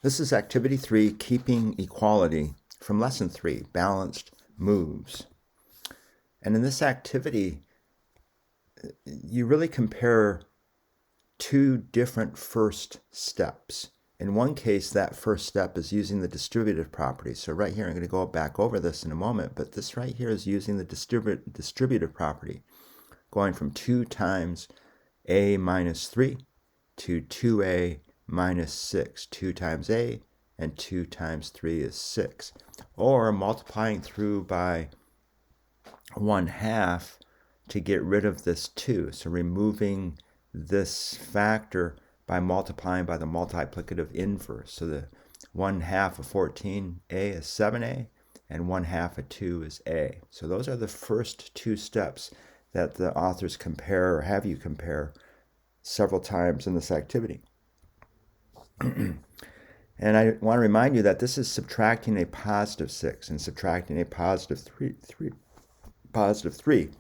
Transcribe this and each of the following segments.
This is Activity 3, Keeping Equality, from Lesson 3, Balanced Moves. And in this activity, you really compare two different first steps. In one case, that first step is using the distributive property. So right here, I'm going to go back over this in a moment, but this right here is using the distributive property, going from 2 times a minus 3 to 2a minus 6. 2 times a and 2 times 3 is 6. Or multiplying through by 1/2 to get rid of this 2. So removing this factor by multiplying by the multiplicative inverse. So the 1/2 of 14a is 7a, and 1/2 of 2 is a. So those are the first two steps that the authors compare, or have you compare, several times in this activity. And I want to remind you that this is subtracting a positive 6 and subtracting a positive 3.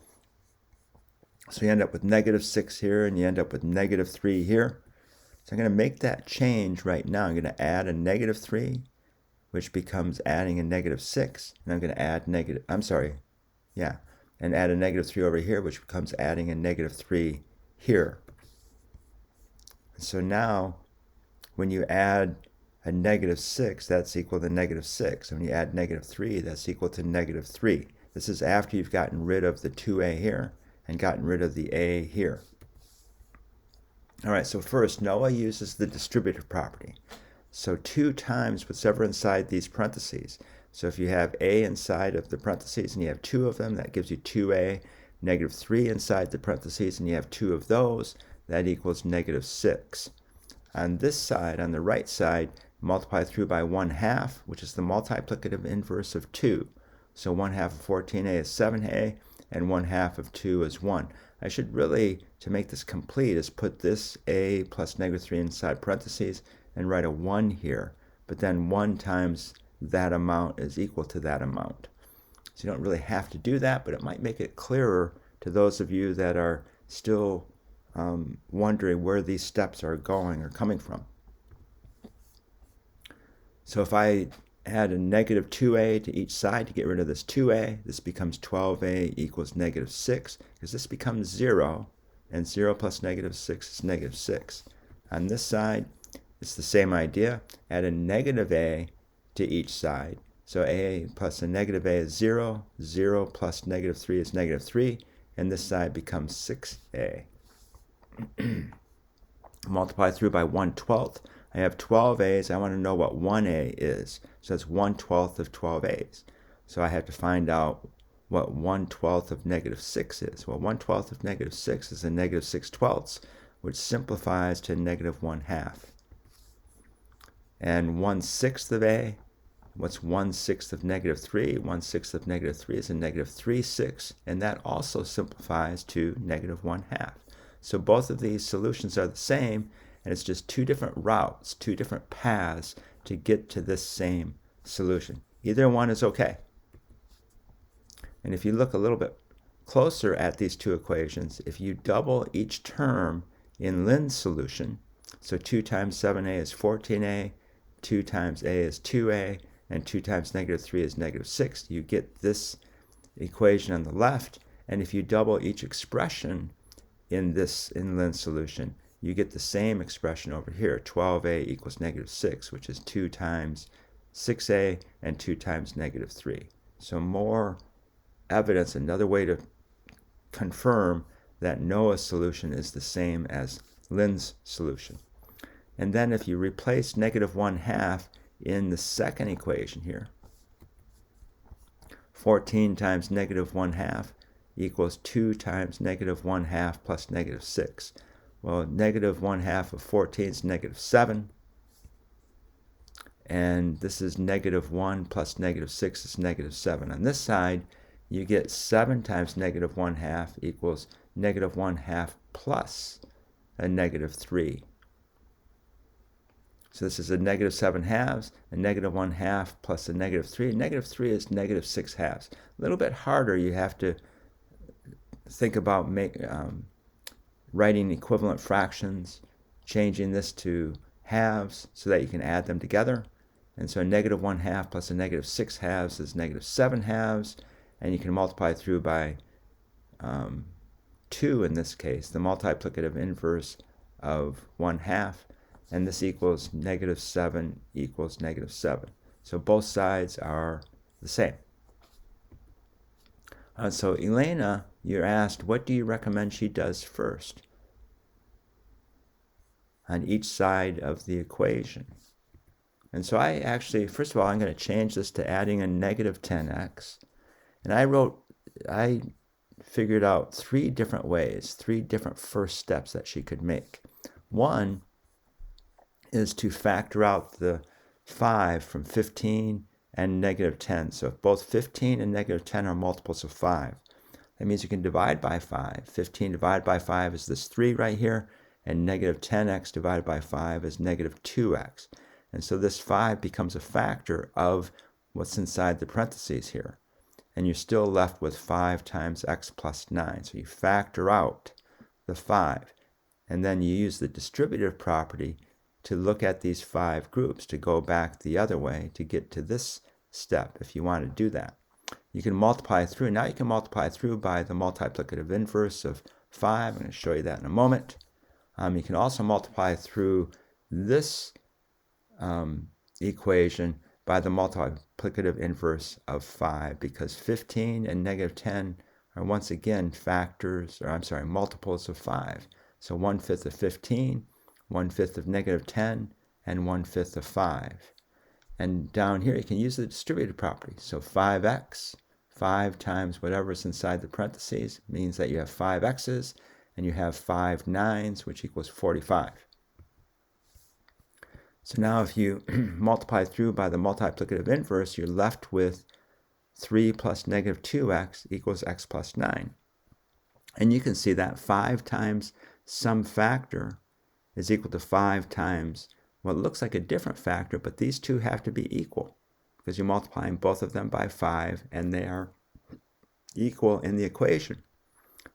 So you end up with negative 6 here, and you end up with negative 3 here. So I'm going to make that change right now. I'm going to add a negative 3, which becomes adding a negative 6. And I'm going to add and add a negative 3 over here, which becomes adding a negative 3 here. So now, when you add a negative 6, that's equal to negative 6. And when you add negative 3, that's equal to negative 3. This is after you've gotten rid of the 2a here and gotten rid of the a here. All right, so first, Noah uses the distributive property. So 2 times whatever inside these parentheses. So if you have a inside of the parentheses and you have 2 of them, that gives you 2a. Negative 3 inside the parentheses and you have 2 of those, that equals negative 6. On this side, on the right side, multiply through by 1/2, which is the multiplicative inverse of 2. So 1/2 of 14a is 7a, and 1/2 of 2 is 1. I should really, to make this complete, is put this a plus negative 3 inside parentheses and write a 1 here. But then 1 times that amount is equal to that amount. So you don't really have to do that, but it might make it clearer to those of you that are still wondering where these steps are going or coming from. So if I add a negative 2a to each side to get rid of this 2a, this becomes 12a equals negative 6, because this becomes 0, and 0 plus negative 6 is negative 6. On this side, it's the same idea. Add a negative a to each side. So a plus a negative a is 0, 0 plus negative 3 is negative 3, and this side becomes 6a. Multiply through by 1/12. I have 12 a's. I want to know what 1a is. So that's 1/12 of 12 a's. So I have to find out what 1/12 of negative 6 is. Well, 1/12 of negative 6 is a negative 6/12, which simplifies to negative 1/2. And 1/6 of a, what's 1/6 of negative 3? 1/6 of negative 3 is a negative 3/6, and that also simplifies to negative 1/2. So both of these solutions are the same, and it's just 2 different routes, 2 different paths to get to this same solution. Either one is okay. And if you look a little bit closer at these 2 equations, if you double each term in Lin's solution, so 2 times 7a is 14a, 2 times a is 2a, and 2 times negative 3 is negative 6, you get this equation on the left. And if you double each expression in Lin's solution, you get the same expression over here. 12a equals negative 6, which is 2 times 6a and 2 times negative 3. So more evidence, another way to confirm that Noah's solution is the same as Lin's solution. And then if you replace negative 1/2 in the second equation here, 14 times negative 1/2 equals 2 times negative 1/2 plus negative 6. Well, negative 1/2 of 14 is negative 7. And this is negative 1 plus negative 6 is negative 7. On this side, you get 7 times negative 1/2 equals negative 1/2 plus a negative 3. So this is a negative 7/2, a negative 1/2 plus a negative 3. Negative 3 is negative 6/2. A little bit harder. You have to think about writing equivalent fractions, changing this to halves so that you can add them together. And so a negative 1/2 plus a negative 6/2 is negative 7/2. And you can multiply through by 2 in this case, the multiplicative inverse of 1/2. And this equals negative 7 equals negative 7. So both sides are the same. So Elena, you're asked, what do you recommend she does first on each side of the equation? And so I actually, first of all, I'm going to change this to adding a negative 10x. And I figured out 3 different ways, 3 different first steps that she could make. One is to factor out the 5 from 15 and negative 10. So if both 15 and negative 10 are multiples of 5, that means you can divide by 5. 15 divided by 5 is this 3 right here, and negative 10x divided by 5 is negative 2x. And so this 5 becomes a factor of what's inside the parentheses here. And you're still left with 5 times x plus 9. So you factor out the 5. And then you use the distributive property to look at these 5 groups, to go back the other way to get to this step if you want to do that. You can multiply through. Now you can multiply through by the multiplicative inverse of 5. I'm going to show you that in a moment. You can also multiply through this equation by the multiplicative inverse of 5, because 15 and negative 10 are once again multiples of 5. So 1/5 of 15, 1/5 of negative 10, and 1/5 of 5. And down here you can use the distributive property. So 5x, 5 times whatever's inside the parentheses, means that you have 5 x's, and you have 5 9s, which equals 45. So now if you multiply through by the multiplicative inverse, you're left with 3 plus negative 2x equals x plus 9. And you can see that 5 times some factor is equal to 5 times what looks like a different factor, but these two have to be equal because you're multiplying both of them by 5, and they are equal in the equation.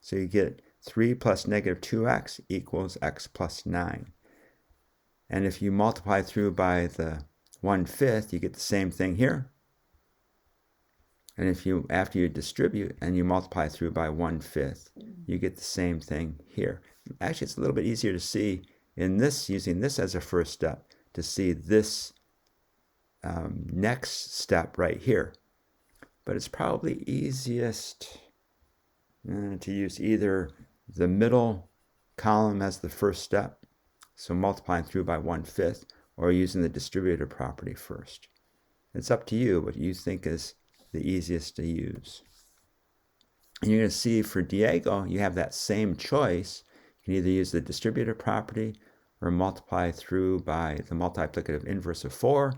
So you get 3 plus negative 2x equals x plus 9. And if you multiply through by the 1/5, you get the same thing here. And if you, after you distribute and you multiply through by 1/5, you get the same thing here. Actually, it's a little bit easier to see in this, using this as a first step, to see this next step right here. But it's probably easiest to use either the middle column as the first step, so multiplying through by 1/5, or using the distributive property first. It's up to you what you think is the easiest to use. And you're going to see for Diego, you have that same choice. You can either use the distributive property or multiply through by the multiplicative inverse of 4.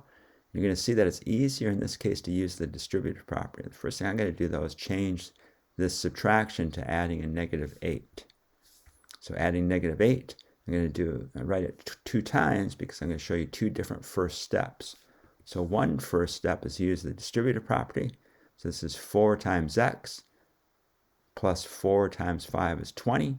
You're going to see that it's easier in this case to use the distributive property. The first thing I'm going to do, though, is change this subtraction to adding a negative 8. So adding negative 8, I'm going to write it 2 times because I'm going to show you 2 different first steps. So one first step is to use the distributive property. So this is 4 times x plus 4 times 5 is 20.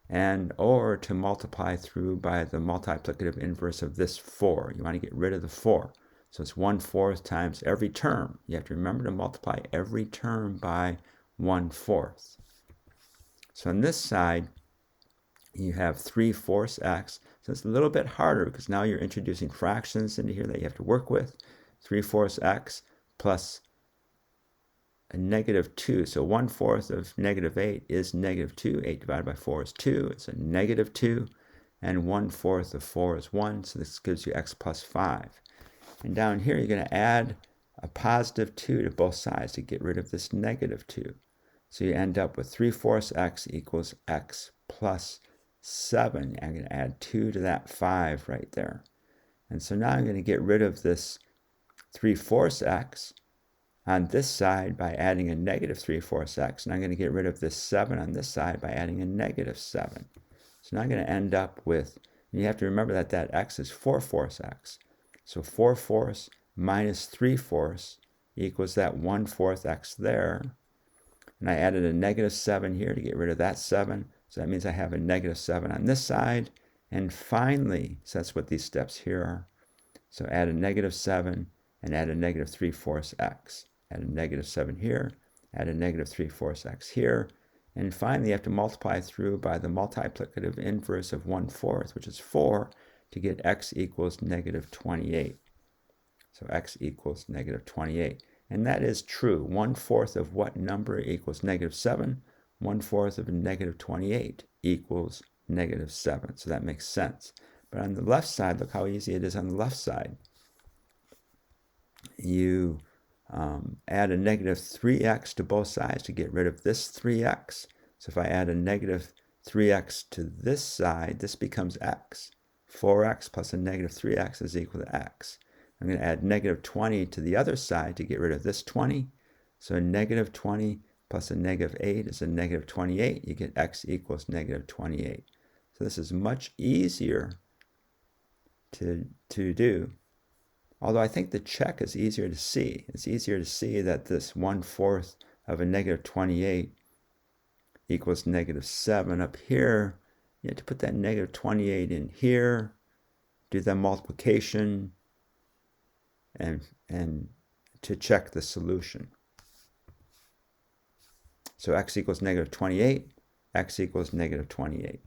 And or to multiply through by the multiplicative inverse of this 4. You want to get rid of the 4. So it's 1/4 times every term. You have to remember to multiply every term by 1/4. So on this side, you have 3/4 x. So it's a little bit harder because now you're introducing fractions into here that you have to work with. 3/4 x plus a negative 2. So 1/4 of negative 8 is negative 2. 8 divided by 4 is 2. It's a negative 2. And 1/4 of 4 is 1. So this gives you x plus 5. And down here, you're going to add a positive 2 to both sides to get rid of this negative 2. So you end up with 3/4 x equals x plus 7. I'm going to add 2 to that 5 right there. And so now I'm going to get rid of this 3/4 x on this side by adding a negative 3/4 x. And I'm going to get rid of this 7 on this side by adding a negative 7. So now I'm going to end up with, and you have to remember that that x is 4/4 x. So 4/4 minus 3/4 equals that 1/4 x there. And I added a negative 7 here to get rid of that 7. So that means I have a negative 7 on this side And finally, so that's what these steps here are. So add a negative 7 and add a negative 3/4 x. Add a negative 7 here, add a negative 3/4 x here. And finally, you have to multiply through by the multiplicative inverse of 1/4, which is 4, to get x equals negative 28. So x equals negative 28. And that is true. 1/4 of what number equals negative 7? 1/4 of negative 28 equals negative 7. So that makes sense. But on the left side, look how easy it is on the left side. You add a negative 3x to both sides to get rid of this 3x. So if I add a negative 3x to this side, this becomes x. 4x plus a negative 3x is equal to x. I'm going to add negative 20 to the other side to get rid of this 20. So a negative 20 plus a negative 8 is a negative 28. You get x equals negative 28. So this is much easier to do. Although I think the check is easier to see. It's easier to see that this 1/4 of a negative 28 equals negative 7 up here. You have to put that negative 28 in here, do that multiplication, and to check the solution. So x equals negative 28, x equals negative 28.